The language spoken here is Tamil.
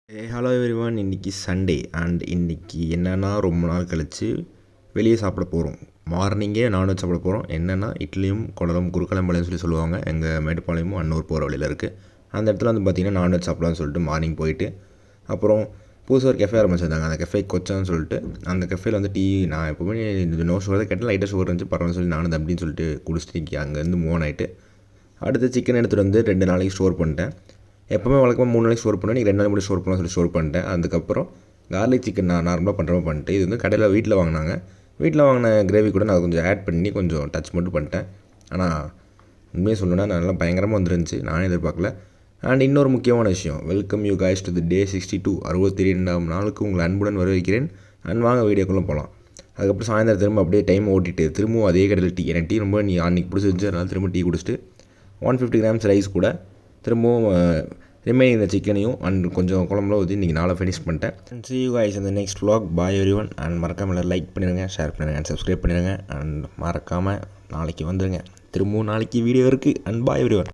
Hello everyone. இன்றைக்கி சண்டே அண்ட் இன்றைக்கி என்னென்னா ரொம்ப நாள் கழித்து வெளியே சாப்பிட போகிறோம். மார்னிங்கே நான்வெஜ் சாப்பிட போகிறோம். என்னென்னா இட்லியும் குடலும் குறுக்கலம்பாளையம்னு சொல்லுவாங்க. எங்கள் மேட்டுப்பாளையமும் அன்னூர் போகிற வழியில் இருக்குது. அந்த இடத்துல வந்து பார்த்திங்கன்னா நான்வெஜ் சாப்பிடலாம்னு சொல்லிட்டு மார்னிங் போயிட்டு அப்புறம் புதுசாக ஒரு கெஃபே ஆரம்பிச்சிருந்தாங்க. அந்த கெஃபே கொச்சான்னு சொல்லிட்டு அந்த கெஃபேயில் வந்து டீ நான் எப்போவுமே நோ சுகர் தான் கேட்டேன். லைட்டாக சுகர் இருந்துச்சு, பரவாயில்ல சொல்லி நானும் அப்படின்னு சொல்லிட்டு குடிச்சிட்டு அங்கேருந்து மூவ் ஆகிட்டு அடுத்து சிக்கன் எடுத்துகிட்டு வந்து 2 நாளைக்கு ஸ்டோர் பண்ணிட்டேன். எப்போவுமே வழக்கமாக 3 நாளைக்கு ஸ்டோர் பண்ணுவேன். இன்றைக்கி 2 நாள் மட்டும் ஸ்டோர் பண்ணலாம் சொல்லி ஸ்டோர் பண்ணிட்டேன். அதுக்கப்புறம் கார்லிக் சிக்கன் நான் நார்மலாக பண்ணுற பண்ணிட்டு இது வந்து கடையில் வீட்டில் வாங்கினாங்க. வீட்டில் வாங்கின கிரேவி கூட நான் கொஞ்சம் ஆட் பண்ணி கொஞ்சம் டச் மட்டும் பண்ணிட்டேன். ஆனால் உண்மையாக சொல்லணும்னா நல்லா பயங்கரமாக வந்துருந்துச்சு, நானே எதிர்பார்க்கல. அண்ட் இன்னொரு முக்கியமான விஷயம், welcome you guys to the day 62 62ஆம் நாளுக்கு உங்களை அன்புடன் வரவேற்கிறேன். அண்ட் வாங்க வீடியோக்குள்ளே போகலாம். அதுக்கப்புறம் சாயந்தரம் திரும்ப அப்படியே டைம் ஓட்டிட்டு திரும்பவும் அதே கடையில் டீ, எனக்கு டீ ரொம்ப அன்றைக்கி பிடிச்சிருந்துச்சு, அதனால் திரும்ப டீ குடிச்சிட்டு 150 கிராம்ஸ் ரைஸ் கூட திரும்பவும் ரிமைனிங் இந்த சிக்கனையும் அண்ட் கொஞ்சம் குழம்புல ஊற்றி இன்றைக்கி நாளை ஃபினிஷ் பண்ணிட்டேன். see you guys in the next vlog. bye everyone. And மறக்காமல் லைக் பண்ணிடுங்க, ஷேர் பண்ணிடுங்க அண்ட் சப்ஸ்கிரைப் பண்ணிடுங்க. அண்ட் மறக்காமல் நாளைக்கு வந்துடுங்க. திரும்பவும் நாளைக்கு வீடியோ இருக்குது. And bye everyone.